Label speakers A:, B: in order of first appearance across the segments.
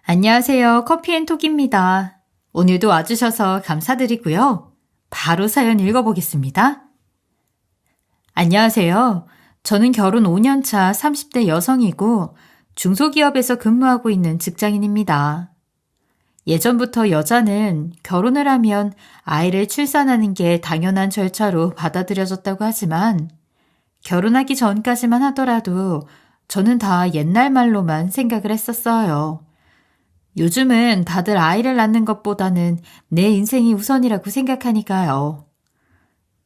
A: 안녕하세요. 커피앤톡입니다. 오늘도 와주셔서 감사드리고요. 바로 사연 읽어보겠습니다. 안녕하세요. 저는 결혼 5년차 30대 여성이고 중소기업에서 근무하고 있는 직장인입니다. 예전부터 여자는 결혼을 하면 아이를 출산하는 게 당연한 절차로 받아들여졌다고 하지만 결혼하기 전까지만 하더라도 저는 다 옛날 말로만 생각을 했었어요. 요즘은 다들 아이를 낳는 것보다는 내 인생이 우선이라고 생각하니까요.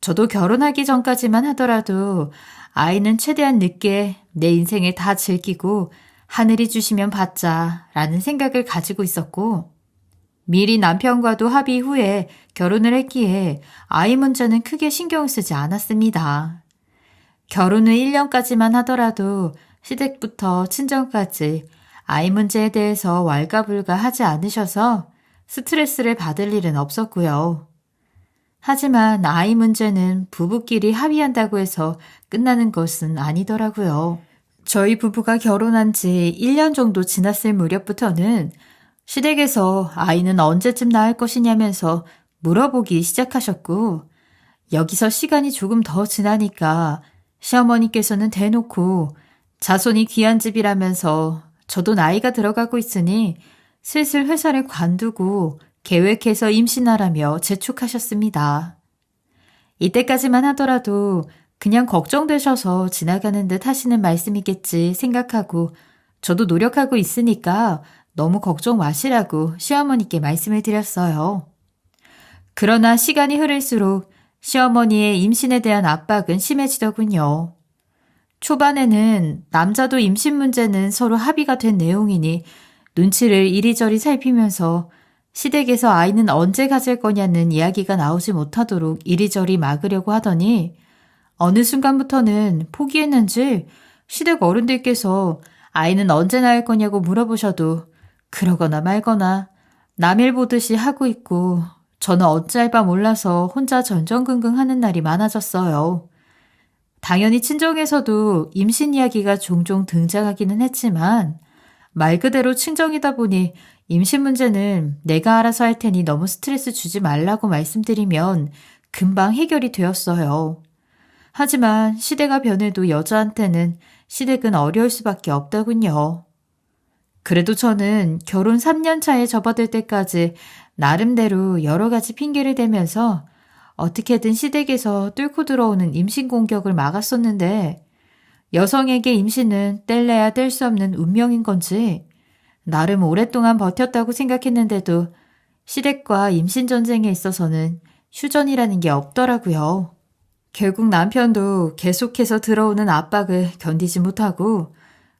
A: 저도 결혼하기 전까지만 하더라도 아이는 최대한 늦게 내 인생을 다 즐기고 하늘이 주시면 받자라는 생각을 가지고 있었고, 미리 남편과도 합의 후에 결혼을 했기에 아이 문제는 크게 신경 쓰지 않았습니다. 결혼 후 1년까지만 하더라도 시댁부터 친정까지 아이 문제에 대해서 왈가불가 하지 않으셔서 스트레스를 받을 일은 없었고요. 하지만 아이 문제는 부부끼리 합의한다고 해서 끝나는 것은 아니더라고요. 저희 부부가 결혼한 지 1년 정도 지났을 무렵부터는 시댁에서 아이는 언제쯤 낳을 것이냐면서 물어보기 시작하셨고, 여기서 시간이 조금 더 지나니까 시어머니께서는 대놓고 자손이 귀한 집이라면서 저도 나이가 들어가고 있으니 슬슬 회사를 관두고 계획해서 임신하라며 재촉하셨습니다. 이때까지만 하더라도 그냥 걱정되셔서 지나가는 듯 하시는 말씀이겠지 생각하고 저도 노력하고 있으니까 너무 걱정 마시라고 시어머니께 말씀을 드렸어요. 그러나 시간이 흐를수록 시어머니의 임신에 대한 압박은 심해지더군요. 초반에는 남자도 임신 문제는 서로 합의가 된 내용이니 눈치를 이리저리 살피면서 시댁에서 아이는 언제 가질 거냐는 이야기가 나오지 못하도록 이리저리 막으려고 하더니 어느 순간부터는 포기했는지 시댁 어른들께서 아이는 언제 낳을 거냐고 물어보셔도 그러거나 말거나 남일 보듯이 하고 있고 저는 어찌할 바 몰라서 혼자 전전긍긍하는 날이 많아졌어요. 당연히 친정에서도 임신 이야기가 종종 등장하기는 했지만 말 그대로 친정이다 보니 임신 문제는 내가 알아서 할 테니 너무 스트레스 주지 말라고 말씀드리면 금방 해결이 되었어요. 하지만 시대가 변해도 여자한테는 시댁은 어려울 수밖에 없더군요. 그래도 저는 결혼 3년 차에 접어들 때까지 나름대로 여러 가지 핑계를 대면서 어떻게든 시댁에서 뚫고 들어오는 임신 공격을 막았었는데 여성에게 임신은 뗄래야 뗄 수 없는 운명인 건지 나름 오랫동안 버텼다고 생각했는데도 시댁과 임신 전쟁에 있어서는 휴전이라는 게 없더라고요. 결국 남편도 계속해서 들어오는 압박을 견디지 못하고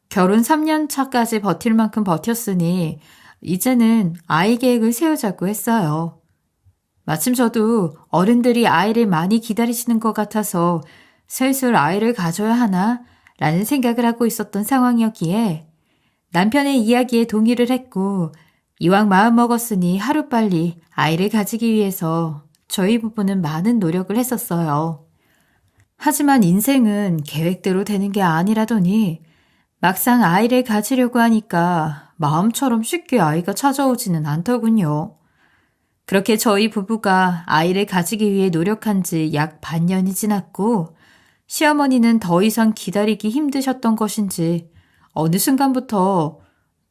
A: 결혼 3년 차까지 버틸 만큼 버텼으니 이제는 아이 계획을 세우자고 했어요. 마침 저도 어른들이 아이를 많이 기다리시는 것 같아서 슬슬 아이를 가져야 하나? 라는 생각을 하고 있었던 상황이었기에 남편의 이야기에 동의를 했고 이왕 마음먹었으니 하루빨리 아이를 가지기 위해서 저희 부부는 많은 노력을 했었어요. 하지만 인생은 계획대로 되는 게 아니라더니 막상 아이를 가지려고 하니까 마음처럼 쉽게 아이가 찾아오지는 않더군요. 그렇게 저희 부부가 아이를 가지기 위해 노력한 지 약 반년이 지났고 시어머니는 더 이상 기다리기 힘드셨던 것인지 어느 순간부터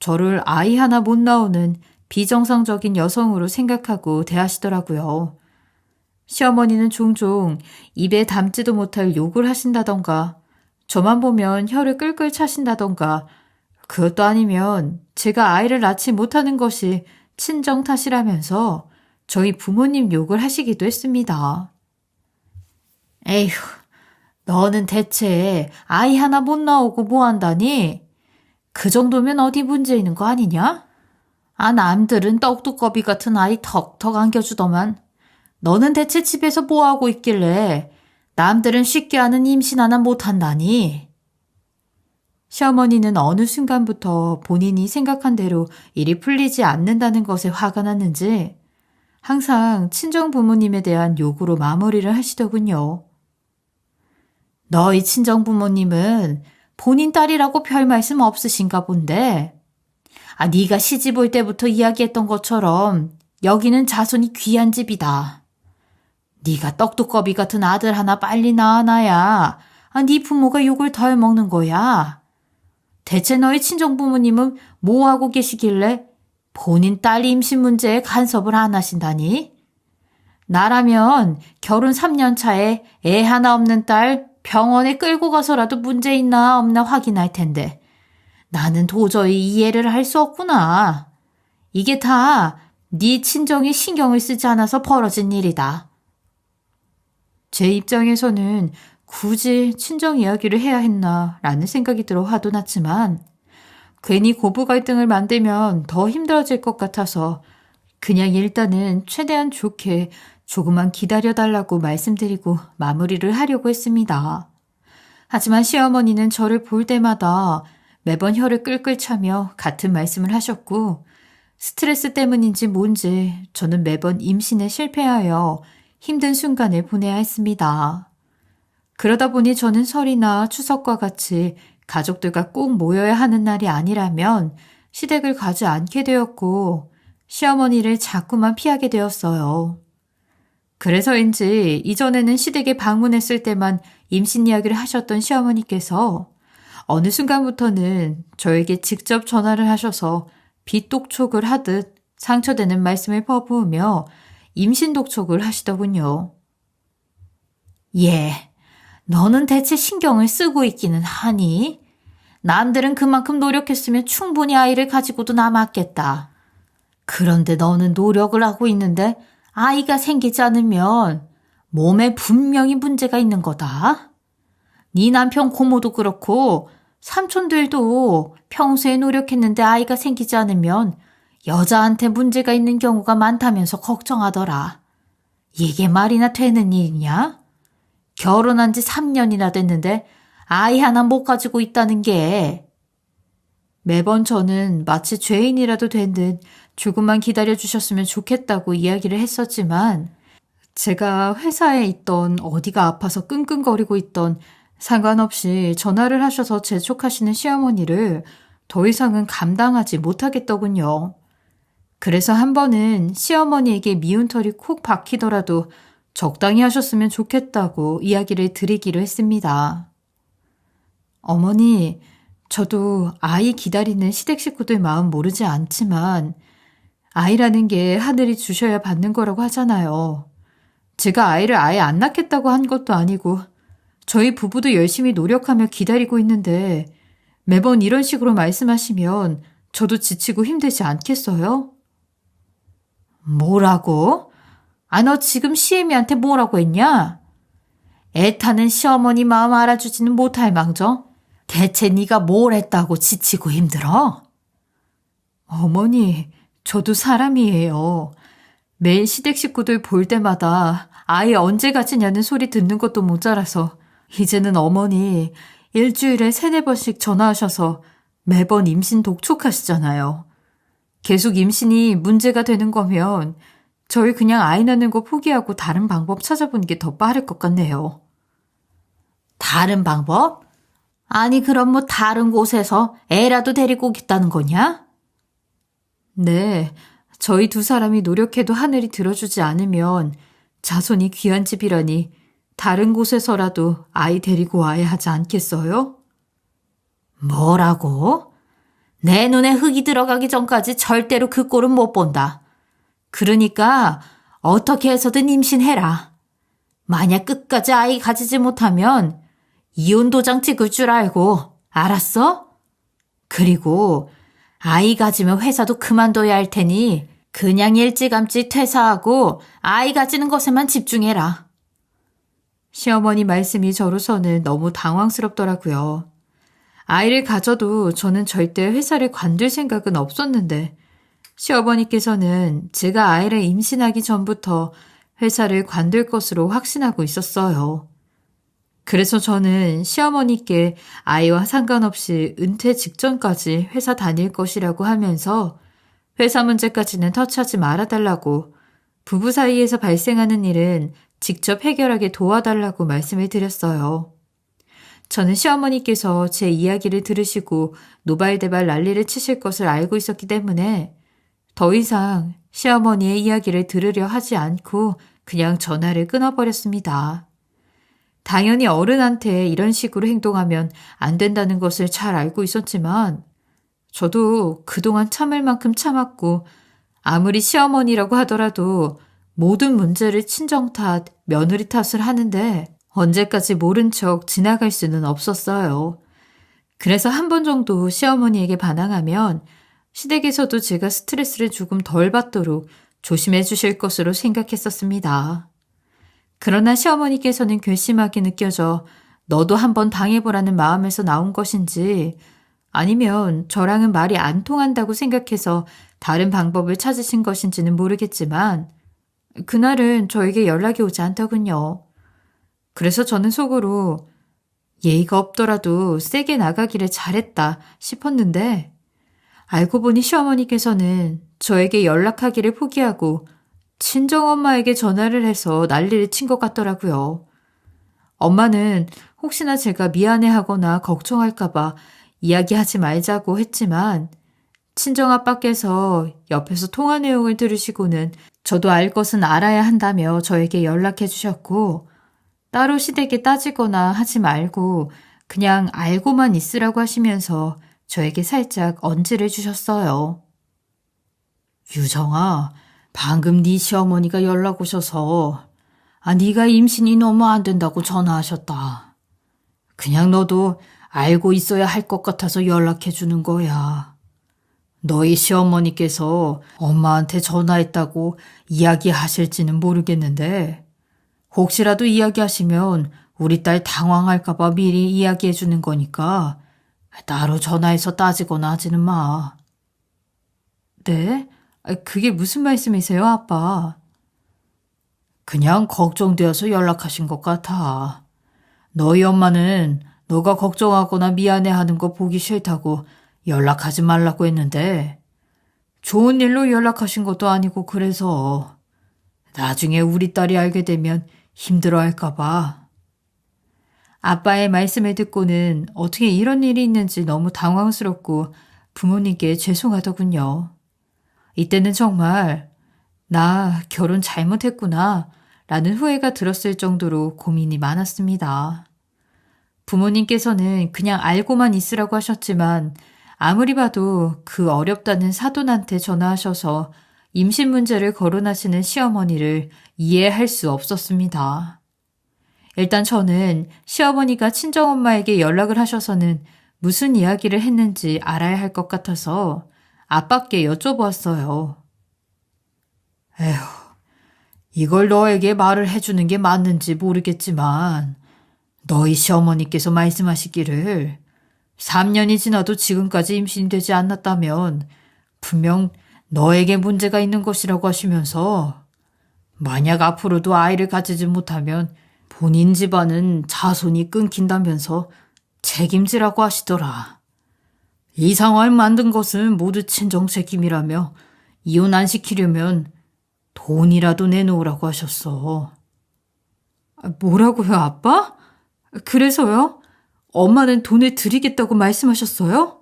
A: 저를 아이 하나 못 나오는 비정상적인 여성으로 생각하고 대하시더라고요. 시어머니는 종종 입에 담지도 못할 욕을 하신다던가 저만 보면 혀를 끌끌 차신다던가 그것도 아니면 제가 아이를 낳지 못하는 것이 친정 탓이라면서 저희 부모님 욕을 하시기도 했습니다. 에휴, 너는 대체 아이 하나 못 나오고 뭐 한다니? 그 정도면 어디 문제 있는 거 아니냐? 아, 남들은 떡두꺼비 같은 아이 턱턱 안겨주더만 너는 대체 집에서 뭐 하고 있길래 남들은 쉽게 하는 임신 하나 못 한다니? 시어머니는 어느 순간부터 본인이 생각한 대로 일이 풀리지 않는다는 것에 화가 났는지 항상 친정 부모님에 대한 욕으로 마무리를 하시더군요. 너희 친정 부모님은 본인 딸이라고 별 말씀 없으신가 본데 네가 시집 올 때부터 이야기했던 것처럼 여기는 자손이 귀한 집이다. 네가 떡두꺼비 같은 아들 하나 빨리 낳아놔야 네 부모가 욕을 덜 먹는 거야. 대체 너희 친정부모님은 뭐 하고 계시길래 본인 딸 임신 문제에 간섭을 안 하신다니? 나라면 결혼 3년 차에 애 하나 없는 딸 병원에 끌고 가서라도 문제 있나 없나 확인할 텐데 나는 도저히 이해를 할 수 없구나. 이게 다 네 친정이 신경을 쓰지 않아서 벌어진 일이다. 제 입장에서는 굳이 친정 이야기를 해야 했나 라는 생각이 들어 화도 났지만 괜히 고부 갈등을 만들면 더 힘들어질 것 같아서 그냥 일단은 최대한 좋게 조금만 기다려달라고 말씀드리고 마무리를 하려고 했습니다. 하지만 시어머니는 저를 볼 때마다 매번 혀를 끌끌 차며 같은 말씀을 하셨고 스트레스 때문인지 뭔지 저는 매번 임신에 실패하여 힘든 순간을 보내야 했습니다. 그러다 보니 저는 설이나 추석과 같이 가족들과 꼭 모여야 하는 날이 아니라면 시댁을 가지 않게 되었고 시어머니를 자꾸만 피하게 되었어요. 그래서인지 이전에는 시댁에 방문했을 때만 임신 이야기를 하셨던 시어머니께서 어느 순간부터는 저에게 직접 전화를 하셔서 빚독촉을 하듯 상처되는 말씀을 퍼부으며 임신 독촉을 하시더군요. 너는 대체 신경을 쓰고 있기는 하니? 남들은 그만큼 노력했으면 충분히 아이를 가지고도 남았겠다. 그런데 너는 노력을 하고 있는데 아이가 생기지 않으면 몸에 분명히 문제가 있는 거다. 네 남편 고모도 그렇고 삼촌들도 평소에 노력했는데 아이가 생기지 않으면 여자한테 문제가 있는 경우가 많다면서 걱정하더라. 이게 말이나 되는 일이냐? 결혼한 지 3년이나 됐는데 아이 하나 못 가지고 있다는 게. 매번 저는 마치 죄인이라도 된 듯 조금만 기다려주셨으면 좋겠다고 이야기를 했었지만 제가 회사에 있던 어디가 아파서 끙끙거리고 있던 상관없이 전화를 하셔서 재촉하시는 시어머니를 더 이상은 감당하지 못하겠더군요. 그래서 한 번은 시어머니에게 미운 털이 콕 박히더라도 적당히 하셨으면 좋겠다고 이야기를 드리기로 했습니다. 어머니, 저도 아이 기다리는 시댁 식구들 마음 모르지 않지만 아이라는 게 하늘이 주셔야 받는 거라고 하잖아요. 제가 아이를 아예 안 낳겠다고 한 것도 아니고 저희 부부도 열심히 노력하며 기다리고 있는데 매번 이런 식으로 말씀하시면 저도 지치고 힘들지 않겠어요? 뭐라고? 너 지금 시애미한테 뭐라고 했냐? 애타는 시어머니 마음 알아주지는 못할 망정 대체 네가 뭘 했다고 지치고 힘들어? 어머니, 저도 사람이에요. 매일 시댁 식구들 볼 때마다 아이 언제 가지냐는 소리 듣는 것도 모자라서 이제는 어머니 일주일에 3-4번씩 전화하셔서 매번 임신 독촉하시잖아요. 계속 임신이 문제가 되는 거면 저희 그냥 아이 낳는 거 포기하고 다른 방법 찾아보는 게 더 빠를 것 같네요. 다른 방법? 아니 그럼 뭐 다른 곳에서 애라도 데리고 오겠다는 거냐? 네, 저희 2사람이 노력해도 하늘이 들어주지 않으면 자손이 귀한 집이라니 다른 곳에서라도 아이 데리고 와야 하지 않겠어요? 뭐라고? 내 눈에 흙이 들어가기 전까지 절대로 그 꼴은 못 본다. 그러니까 어떻게 해서든 임신해라. 만약 끝까지 아이 가지지 못하면 이혼 도장 찍을 줄 알고, 알았어? 그리고 아이 가지면 회사도 그만둬야 할 테니 그냥 일찌감치 퇴사하고 아이 가지는 것에만 집중해라. 시어머니 말씀이 저로서는 너무 당황스럽더라고요. 아이를 가져도 저는 절대 회사를 관둘 생각은 없었는데 시어머니께서는 제가 아이를 임신하기 전부터 회사를 관둘 것으로 확신하고 있었어요. 그래서 저는 시어머니께 아이와 상관없이 은퇴 직전까지 회사 다닐 것이라고 하면서 회사 문제까지는 터치하지 말아달라고 부부 사이에서 발생하는 일은 직접 해결하게 도와달라고 말씀을 드렸어요. 저는 시어머니께서 제 이야기를 들으시고 노발대발 난리를 치실 것을 알고 있었기 때문에 더 이상 시어머니의 이야기를 들으려 하지 않고 그냥 전화를 끊어버렸습니다. 당연히 어른한테 이런 식으로 행동하면 안 된다는 것을 잘 알고 있었지만 저도 그동안 참을 만큼 참았고 아무리 시어머니라고 하더라도 모든 문제를 친정 탓, 며느리 탓을 하는데 언제까지 모른 척 지나갈 수는 없었어요. 그래서 한 번 정도 시어머니에게 반항하면 시댁에서도 제가 스트레스를 조금 덜 받도록 조심해 주실 것으로 생각했었습니다. 그러나 시어머니께서는 괘씸하게 느껴져 너도 한번 당해보라는 마음에서 나온 것인지 아니면 저랑은 말이 안 통한다고 생각해서 다른 방법을 찾으신 것인지는 모르겠지만 그날은 저에게 연락이 오지 않더군요. 그래서 저는 속으로 예의가 없더라도 세게 나가기를 잘했다 싶었는데 알고 보니 시어머니께서는 저에게 연락하기를 포기하고 친정엄마에게 전화를 해서 난리를 친 것 같더라고요. 엄마는 혹시나 제가 미안해하거나 걱정할까봐 이야기하지 말자고 했지만 친정아빠께서 옆에서 통화 내용을 들으시고는 저도 알 것은 알아야 한다며 저에게 연락해 주셨고 따로 시댁에 따지거나 하지 말고 그냥 알고만 있으라고 하시면서 저에게 살짝 언지를 주셨어요. 유정아, 방금 네 시어머니가 연락 오셔서 네가 임신이 너무 안 된다고 전화하셨다. 그냥 너도 알고 있어야 할 것 같아서 연락해 주는 거야. 너희 시어머니께서 엄마한테 전화했다고 이야기하실지는 모르겠는데 혹시라도 이야기하시면 우리 딸 당황할까 봐 미리 이야기해 주는 거니까 따로 전화해서 따지거나 하지는 마. 네? 그게 무슨 말씀이세요, 아빠? 그냥 걱정되어서 연락하신 것 같아. 너희 엄마는 너가 걱정하거나 미안해하는 거 보기 싫다고 연락하지 말라고 했는데 좋은 일로 연락하신 것도 아니고 그래서 나중에 우리 딸이 알게 되면 힘들어할까 봐. 아빠의 말씀을 듣고는 어떻게 이런 일이 있는지 너무 당황스럽고 부모님께 죄송하더군요. 이때는 정말 나 결혼 잘못했구나 라는 후회가 들었을 정도로 고민이 많았습니다. 부모님께서는 그냥 알고만 있으라고 하셨지만 아무리 봐도 그 어렵다는 사돈한테 전화하셔서 임신 문제를 거론하시는 시어머니를 이해할 수 없었습니다. 일단 저는 시어머니가 친정엄마에게 연락을 하셔서는 무슨 이야기를 했는지 알아야 할 것 같아서 아빠께 여쭤보았어요. 에휴, 이걸 너에게 말을 해주는 게 맞는지 모르겠지만 너희 시어머니께서 말씀하시기를 3년이 지나도 지금까지 임신이 되지 않았다면 분명 너에게 문제가 있는 것이라고 하시면서 만약 앞으로도 아이를 가지지 못하면 본인 집안은 자손이 끊긴다면서 책임지라고 하시더라. 이 상황을 만든 것은 모두 친정 책임이라며 이혼 안 시키려면 돈이라도 내놓으라고 하셨어. 뭐라고요, 아빠? 그래서요? 엄마는 돈을 드리겠다고 말씀하셨어요?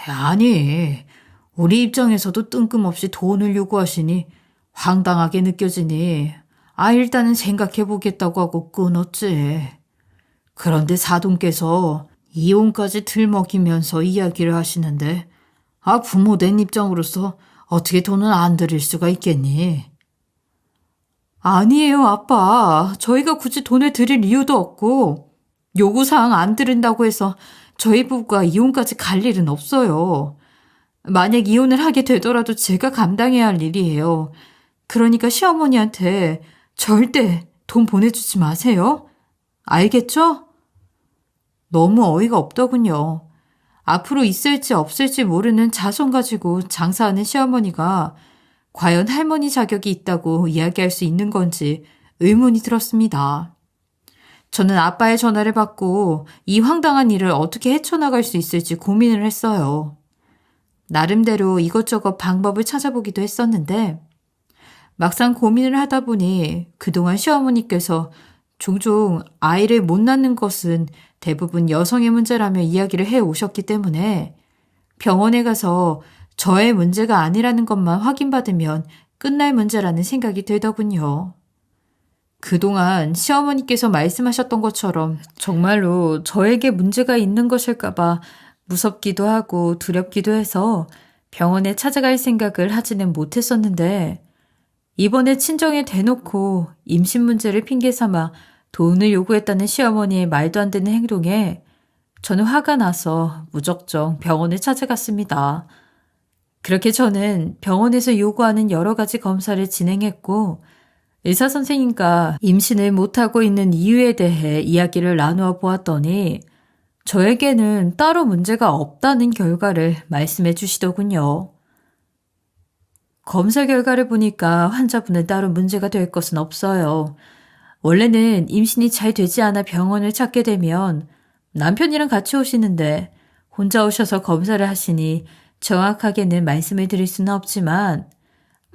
A: 아니, 우리 입장에서도 뜬금없이 돈을 요구하시니 황당하게 느껴지니 일단은 생각해보겠다고 하고 끊었지. 그런데 사돈께서 이혼까지 들먹이면서 이야기를 하시는데 부모 된 입장으로서 어떻게 돈을 안 드릴 수가 있겠니? 아니에요, 아빠. 저희가 굳이 돈을 드릴 이유도 없고 요구사항 안 들은다고 해서 저희 부부가 이혼까지 갈 일은 없어요. 만약 이혼을 하게 되더라도 제가 감당해야 할 일이에요. 그러니까 시어머니한테 절대 돈 보내주지 마세요. 알겠죠? 너무 어이가 없더군요. 앞으로 있을지 없을지 모르는 자손 가지고 장사하는 시어머니가 과연 할머니 자격이 있다고 이야기할 수 있는 건지 의문이 들었습니다. 저는 아빠의 전화를 받고 이 황당한 일을 어떻게 헤쳐나갈 수 있을지 고민을 했어요. 나름대로 이것저것 방법을 찾아보기도 했었는데 막상 고민을 하다 보니 그동안 시어머니께서 종종 아이를 못 낳는 것은 대부분 여성의 문제라며 이야기를 해 오셨기 때문에 병원에 가서 저의 문제가 아니라는 것만 확인받으면 끝날 문제라는 생각이 들더군요. 그동안 시어머니께서 말씀하셨던 것처럼 정말로 저에게 문제가 있는 것일까봐 무섭기도 하고 두렵기도 해서 병원에 찾아갈 생각을 하지는 못했었는데 이번에 친정에 대놓고 임신 문제를 핑계 삼아 돈을 요구했다는 시어머니의 말도 안 되는 행동에 저는 화가 나서 무작정 병원에 찾아갔습니다. 그렇게 저는 병원에서 요구하는 여러 가지 검사를 진행했고 의사 선생님과 임신을 못하고 있는 이유에 대해 이야기를 나누어 보았더니 저에게는 따로 문제가 없다는 결과를 말씀해 주시더군요. 검사 결과를 보니까 환자분은 따로 문제가 될 것은 없어요. 원래는 임신이 잘 되지 않아 병원을 찾게 되면 남편이랑 같이 오시는데 혼자 오셔서 검사를 하시니 정확하게는 말씀을 드릴 수는 없지만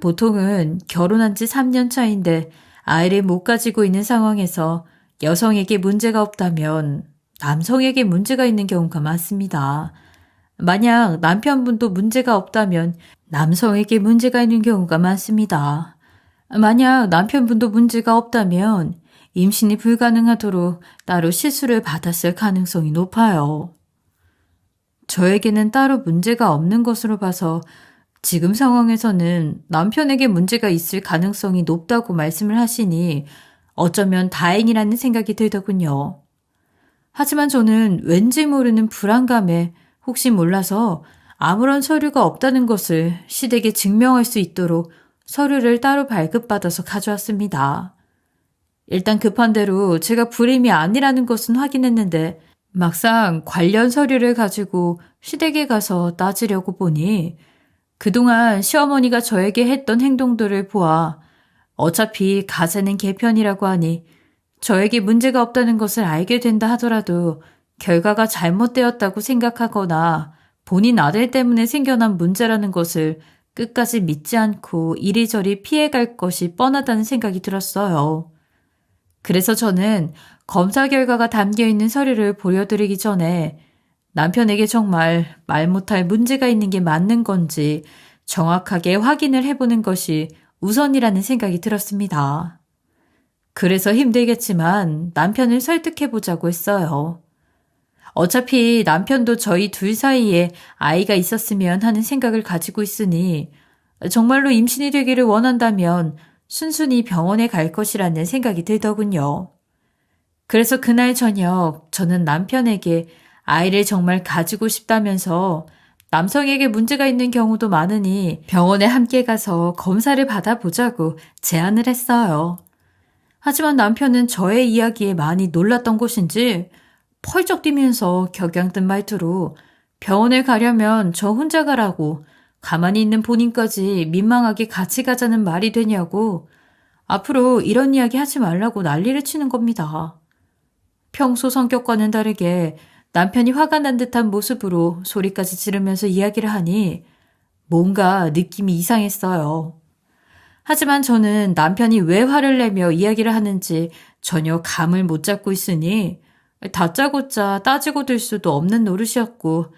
A: 보통은 결혼한 지 3년 차인데 아이를 못 가지고 있는 상황에서 여성에게 문제가 없다면 남성에게 문제가 있는 경우가 많습니다. 만약 남편분도 문제가 없다면 남성에게 문제가 있는 경우가 많습니다. 만약 남편분도 문제가 없다면 임신이 불가능하도록 따로 시술을 받았을 가능성이 높아요. 저에게는 따로 문제가 없는 것으로 봐서 지금 상황에서는 남편에게 문제가 있을 가능성이 높다고 말씀을 하시니 어쩌면 다행이라는 생각이 들더군요. 하지만 저는 왠지 모르는 불안감에 혹시 몰라서 아무런 서류가 없다는 것을 시댁에 증명할 수 있도록 서류를 따로 발급받아서 가져왔습니다. 일단 급한 대로 제가 불임이 아니라는 것은 확인했는데 막상 관련 서류를 가지고 시댁에 가서 따지려고 보니 그동안 시어머니가 저에게 했던 행동들을 보아 어차피 가세는 개편이라고 하니 저에게 문제가 없다는 것을 알게 된다 하더라도 결과가 잘못되었다고 생각하거나 본인 아들 때문에 생겨난 문제라는 것을 끝까지 믿지 않고 이리저리 피해갈 것이 뻔하다는 생각이 들었어요. 그래서 저는 검사 결과가 담겨있는 서류를 보여드리기 전에 남편에게 정말 말 못할 문제가 있는 게 맞는 건지 정확하게 확인을 해보는 것이 우선이라는 생각이 들었습니다. 그래서 힘들겠지만 남편을 설득해보자고 했어요. 어차피 남편도 저희 둘 사이에 아이가 있었으면 하는 생각을 가지고 있으니 정말로 임신이 되기를 원한다면 순순히 병원에 갈 것이라는 생각이 들더군요. 그래서 그날 저녁 저는 남편에게 아이를 정말 가지고 싶다면서 남성에게 문제가 있는 경우도 많으니 병원에 함께 가서 검사를 받아보자고 제안을 했어요. 하지만 남편은 저의 이야기에 많이 놀랐던 것인지 펄쩍 뛰면서 격양된 말투로 병원을 가려면 저 혼자 가라고 가만히 있는 본인까지 민망하게 같이 가자는 말이 되냐고 앞으로 이런 이야기 하지 말라고 난리를 치는 겁니다. 평소 성격과는 다르게 남편이 화가 난 듯한 모습으로 소리까지 지르면서 이야기를 하니 뭔가 느낌이 이상했어요. 하지만 저는 남편이 왜 화를 내며 이야기를 하는지 전혀 감을 못 잡고 있으니 다짜고짜 따지고 들 수도 없는 노릇이었고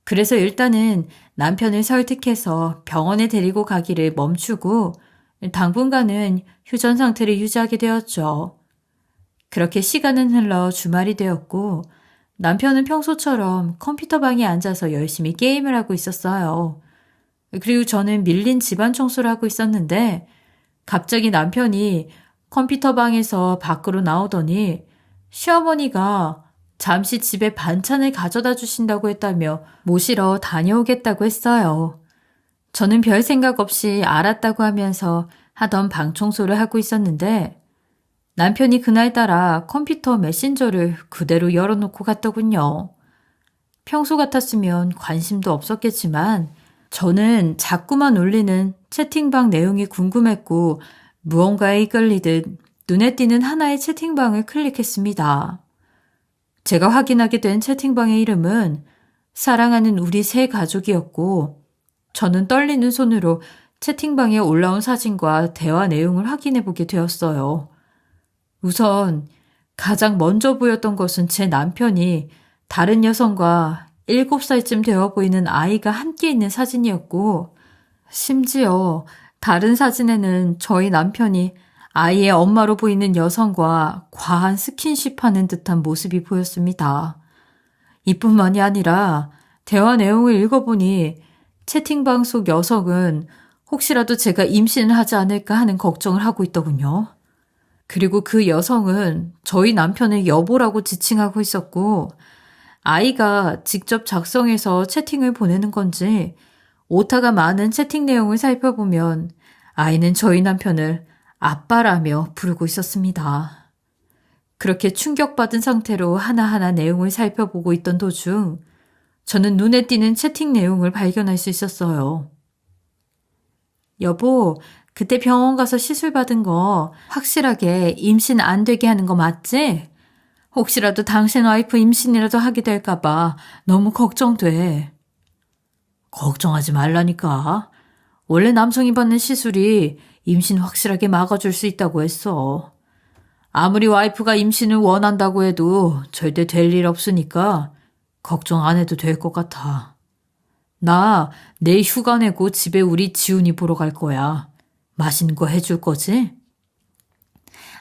A: 그래서 일단은 남편을 설득해서 병원에 데리고 가기를 멈추고 당분간은 휴전 상태를 유지하게 되었죠. 그렇게 시간은 흘러 주말이 되었고 남편은 평소처럼 컴퓨터방에 앉아서 열심히 게임을 하고 있었어요. 그리고 저는 밀린 집안 청소를 하고 있었는데 갑자기 남편이 컴퓨터방에서 밖으로 나오더니 시어머니가 잠시 집에 반찬을 가져다 주신다고 했다며 모시러 다녀오겠다고 했어요. 저는 별 생각 없이 알았다고 하면서 하던 방 청소를 하고 있었는데 남편이 그날따라 컴퓨터 메신저를 그대로 열어놓고 갔더군요. 평소 같았으면 관심도 없었겠지만 저는 자꾸만 울리는 채팅방 내용이 궁금했고 무언가에 이끌리듯 눈에 띄는 하나의 채팅방을 클릭했습니다. 제가 확인하게 된 채팅방의 이름은 사랑하는 우리 세 가족이었고 저는 떨리는 손으로 채팅방에 올라온 사진과 대화 내용을 확인해 보게 되었어요. 우선 가장 먼저 보였던 것은 제 남편이 다른 여성과 7살쯤 되어 보이는 아이가 함께 있는 사진이었고, 심지어 다른 사진에는 저희 남편이 아이의 엄마로 보이는 여성과 과한 스킨십하는 듯한 모습이 보였습니다. 이뿐만이 아니라 대화 내용을 읽어보니 채팅방 속 여성은 혹시라도 제가 임신을 하지 않을까 하는 걱정을 하고 있더군요. 그리고 그 여성은 저희 남편을 여보라고 지칭하고 있었고, 아이가 직접 작성해서 채팅을 보내는 건지 오타가 많은 채팅 내용을 살펴보면 아이는 저희 남편을 아빠라며 부르고 있었습니다. 그렇게 충격받은 상태로 하나하나 내용을 살펴보고 있던 도중 저는 눈에 띄는 채팅 내용을 발견할 수 있었어요. 여보, 그때 병원 가서 시술 받은 거 확실하게 임신 안 되게 하는 거 맞지? 혹시라도 당신 와이프 임신이라도 하게 될까 봐 너무 걱정돼. 걱정하지 말라니까. 원래 남성이 받는 시술이 임신 확실하게 막아줄 수 있다고 했어. 아무리 와이프가 임신을 원한다고 해도 절대 될 일 없으니까 걱정 안 해도 될 것 같아. 나 내일 휴가 내고 집에 우리 지훈이 보러 갈 거야. 맛있는 거 해줄 거지?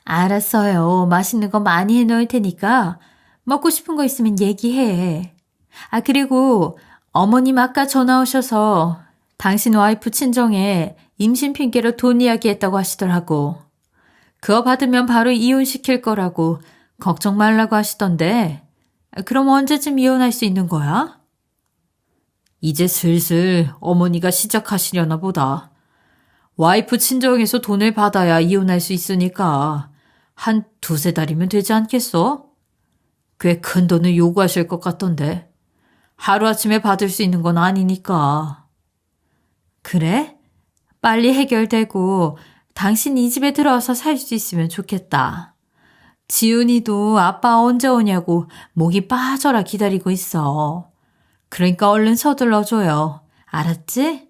A: 알았어요. 맛있는 거 많이 해놓을 테니까 먹고 싶은 거 있으면 얘기해. 아, 그리고 어머님 아까 전화 오셔서 당신 와이프 친정에 임신 핑계로 돈 이야기했다고 하시더라고. 그거 받으면 바로 이혼시킬 거라고 걱정 말라고 하시던데 그럼 언제쯤 이혼할 수 있는 거야? 이제 슬슬 어머니가 시작하시려나 보다. 와이프 친정에서 돈을 받아야 이혼할 수 있으니까 한 2-3달이면 되지 않겠어? 꽤 큰 돈을 요구하실 것 같던데 하루아침에 받을 수 있는 건 아니니까. 그래? 빨리 해결되고 당신 이 집에 들어와서 살 수 있으면 좋겠다. 지훈이도 아빠 언제 오냐고 목이 빠져라 기다리고 있어. 그러니까 얼른 서둘러줘요. 알았지?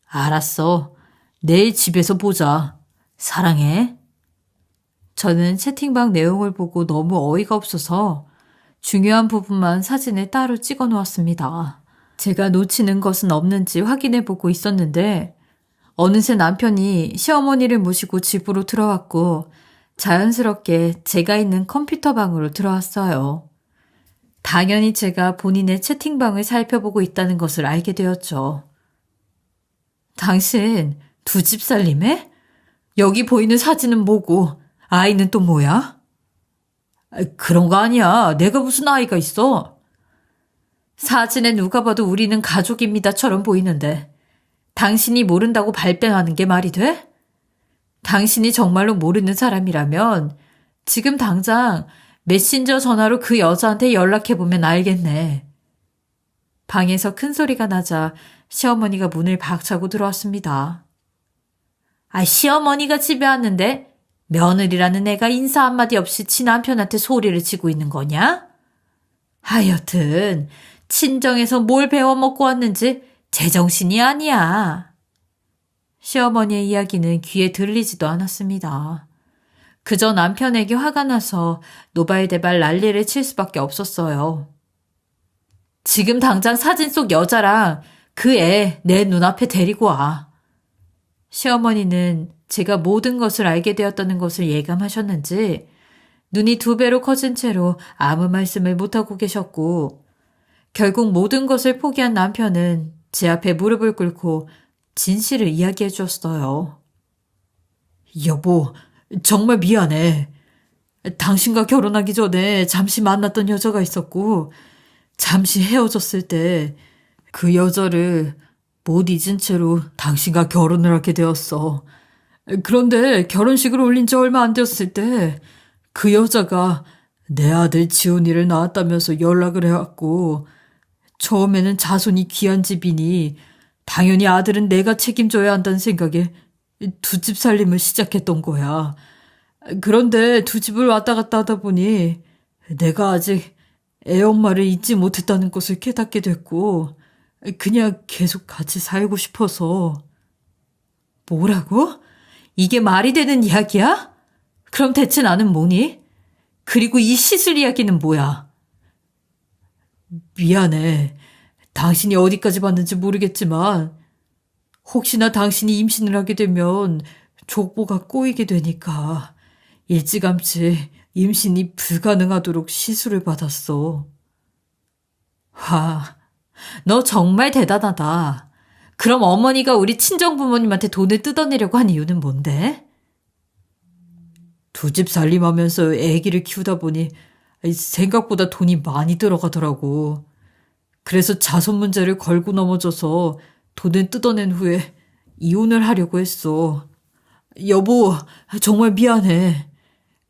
A: 알았어. 내일 집에서 보자. 사랑해. 저는 채팅방 내용을 보고 너무 어이가 없어서 중요한 부분만 사진에 따로 찍어 놓았습니다. 제가 놓치는 것은 없는지 확인해 보고 있었는데 어느새 남편이 시어머니를 모시고 집으로 들어왔고 자연스럽게 제가 있는 컴퓨터 방으로 들어왔어요. 당연히 제가 본인의 채팅방을 살펴보고 있다는 것을 알게 되었죠. 당신 2집 살림해? 여기 보이는 사진은 뭐고 아이는 또 뭐야? 그런 거 아니야. 내가 무슨 아이가 있어? 사진에 누가 봐도 우리는 가족입니다처럼 보이는데 당신이 모른다고 발뺌하는 게 말이 돼? 당신이 정말로 모르는 사람이라면 지금 당장 메신저 전화로 그 여자한테 연락해보면 알겠네. 방에서 큰 소리가 나자 시어머니가 문을 박차고 들어왔습니다. 아, 시어머니가 집에 왔는데 며느리라는 애가 인사 한마디 없이 지 남편한테 소리를 지고 있는 거냐? 하여튼 친정에서 뭘 배워먹고 왔는지 제정신이 아니야. 시어머니의 이야기는 귀에 들리지도 않았습니다. 그저 남편에게 화가 나서 노발대발 난리를 칠 수밖에 없었어요. 지금 당장 사진 속 여자랑 그 애 내 눈앞에 데리고 와. 시어머니는 제가 모든 것을 알게 되었다는 것을 예감하셨는지 눈이 2배로 커진 채로 아무 말씀을 못하고 계셨고 결국 모든 것을 포기한 남편은 제 앞에 무릎을 꿇고 진실을 이야기해 주었어요. 여보, 정말 미안해. 당신과 결혼하기 전에 잠시 만났던 여자가 있었고 잠시 헤어졌을 때 그 여자를 못 잊은 채로 당신과 결혼을 하게 되었어. 그런데 결혼식을 올린 지 얼마 안 되었을 때 그 여자가 내 아들 지훈이를 낳았다면서 연락을 해왔고 처음에는 자손이 귀한 집이니 당연히 아들은 내가 책임져야 한다는 생각에 2집 살림을 시작했던 거야. 그런데 2집을 왔다 갔다 하다 보니 내가 아직 애 엄마를 잊지 못했다는 것을 깨닫게 됐고 그냥 계속 같이 살고 싶어서. 뭐라고? 이게 말이 되는 이야기야? 그럼 대체 나는 뭐니? 그리고 이 시술 이야기는 뭐야? 미안해. 당신이 어디까지 봤는지 모르겠지만 혹시나 당신이 임신을 하게 되면 족보가 꼬이게 되니까 일찌감치 임신이 불가능하도록 시술을 받았어. 와, 너 정말 대단하다. 그럼 어머니가 우리 친정 부모님한테 돈을 뜯어내려고 한 이유는 뭔데? 두 집 살림하면서 아기를 키우다 보니 생각보다 돈이 많이 들어가더라고. 그래서 자손 문제를 걸고 넘어져서 돈을 뜯어낸 후에 이혼을 하려고 했어. 여보, 정말 미안해.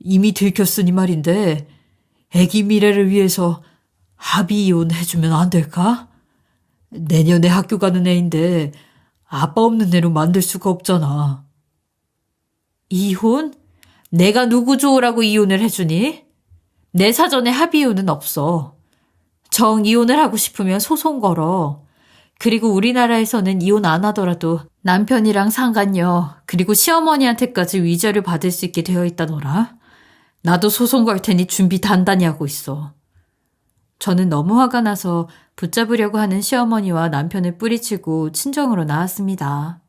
A: 이미 들켰으니 말인데 아기 미래를 위해서 합의 이혼해주면 안 될까? 내년에 학교 가는 애인데 아빠 없는 애로 만들 수가 없잖아. 이혼? 내가 누구 좋으라고 이혼을 해주니? 내 사전에 합의 이혼은 없어. 정 이혼을 하고 싶으면 소송 걸어. 그리고 우리나라에서는 이혼 안 하더라도 남편이랑 상간녀 그리고 시어머니한테까지 위자료 받을 수 있게 되어 있다더라. 나도 소송 걸 테니 준비 단단히 하고 있어. 저는 너무 화가 나서 붙잡으려고 하는 시어머니와 남편을 뿌리치고 친정으로 나왔습니다.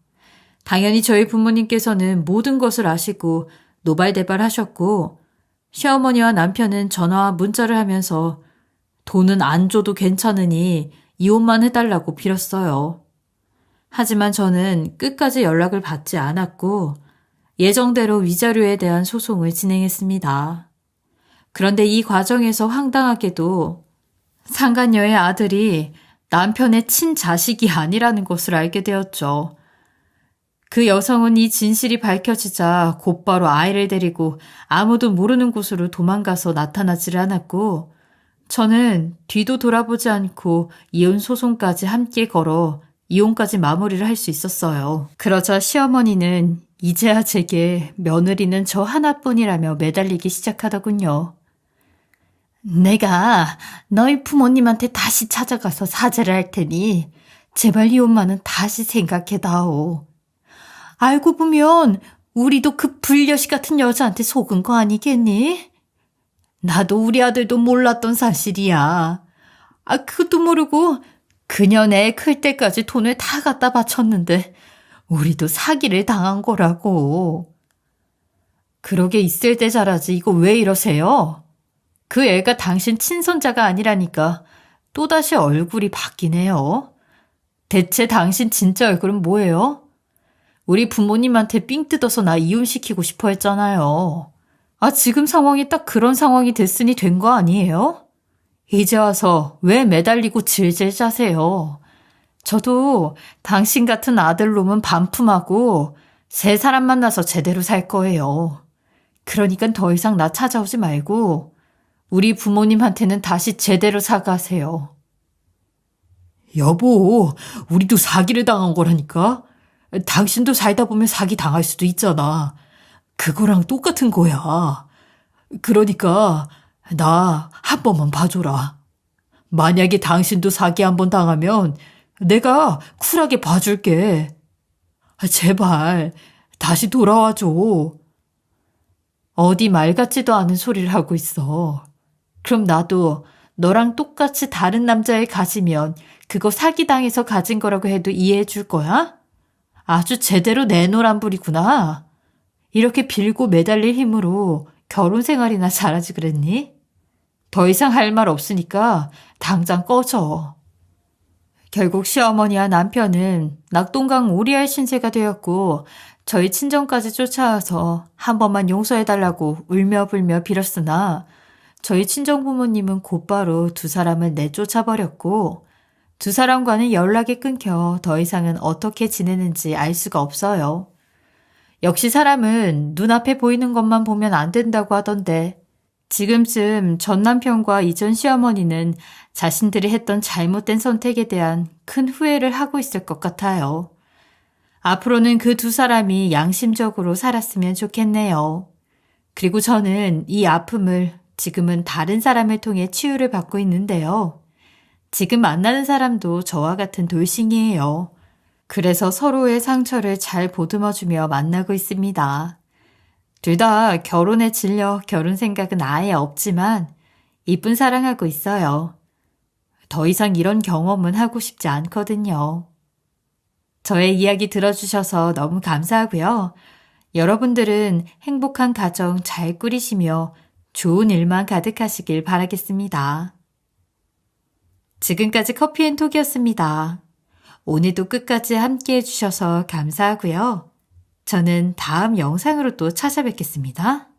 A: 당연히 저희 부모님께서는 모든 것을 아시고 노발대발하셨고 시어머니와 남편은 전화와 문자를 하면서 돈은 안 줘도 괜찮으니 이혼만 해달라고 빌었어요. 하지만 저는 끝까지 연락을 받지 않았고 예정대로 위자료에 대한 소송을 진행했습니다. 그런데 이 과정에서 황당하게도 상간녀의 아들이 남편의 친자식이 아니라는 것을 알게 되었죠. 그 여성은 이 진실이 밝혀지자 곧바로 아이를 데리고 아무도 모르는 곳으로 도망가서 나타나지를 않았고 저는 뒤도 돌아보지 않고 이혼 소송까지 함께 걸어 이혼까지 마무리를 할 수 있었어요. 그러자 시어머니는 이제야 제게 며느리는 저 하나뿐이라며 매달리기 시작하더군요. 내가 너희 부모님한테 다시 찾아가서 사죄를 할 테니 제발 이혼만은 다시 생각해다오. 알고 보면 우리도 그 불려시 같은 여자한테 속은 거 아니겠니? 나도 우리 아들도 몰랐던 사실이야. 그것도 모르고 그녀 애 클 때까지 돈을 다 갖다 바쳤는데 우리도 사기를 당한 거라고. 그러게 있을 때 잘하지 이거 왜 이러세요? 그 애가 당신 친손자가 아니라니까 또다시 얼굴이 바뀌네요. 대체 당신 진짜 얼굴은 뭐예요? 우리 부모님한테 삥 뜯어서 나 이혼시키고 싶어 했잖아요. 지금 상황이 딱 그런 상황이 됐으니 된 거 아니에요? 이제 와서 왜 매달리고 질질 짜세요? 저도 당신 같은 아들놈은 반품하고 새 사람 만나서 제대로 살 거예요. 그러니까 더 이상 나 찾아오지 말고 우리 부모님한테는 다시 제대로 사과하세요. 여보, 우리도 사기를 당한 거라니까? 당신도 살다 보면 사기 당할 수도 있잖아. 그거랑 똑같은 거야. 그러니까 나 한 번만 봐줘라. 만약에 당신도 사기 한 번 당하면 내가 쿨하게 봐줄게. 제발 다시 돌아와줘. 어디 말 같지도 않은 소리를 하고 있어. 그럼 나도 너랑 똑같이 다른 남자를 가지면 그거 사기당해서 가진 거라고 해도 이해해 줄 거야? 아주 제대로 내 노란불이구나. 이렇게 빌고 매달릴 힘으로 결혼 생활이나 잘하지 그랬니? 더 이상 할 말 없으니까 당장 꺼져. 결국 시어머니와 남편은 낙동강 오리알 신세가 되었고 저희 친정까지 쫓아와서 한 번만 용서해달라고 울며불며 빌었으나 저희 친정 부모님은 곧바로 두 사람을 내쫓아버렸고 두 사람과는 연락이 끊겨 더 이상은 어떻게 지내는지 알 수가 없어요. 역시 사람은 눈앞에 보이는 것만 보면 안 된다고 하던데 지금쯤 전 남편과 이전 시어머니는 자신들이 했던 잘못된 선택에 대한 큰 후회를 하고 있을 것 같아요. 앞으로는 그 두 사람이 양심적으로 살았으면 좋겠네요. 그리고 저는 이 아픔을 지금은 다른 사람을 통해 치유를 받고 있는데요. 지금 만나는 사람도 저와 같은 돌싱이에요. 그래서 서로의 상처를 잘 보듬어주며 만나고 있습니다. 둘 다 결혼에 질려 결혼 생각은 아예 없지만 이쁜 사랑하고 있어요. 더 이상 이런 경험은 하고 싶지 않거든요. 저의 이야기 들어주셔서 너무 감사하고요. 여러분들은 행복한 가정 잘 꾸리시며 좋은 일만 가득하시길 바라겠습니다. 지금까지 커피앤톡이었습니다. 오늘도 끝까지 함께 해주셔서 감사하고요. 저는 다음 영상으로 또 찾아뵙겠습니다.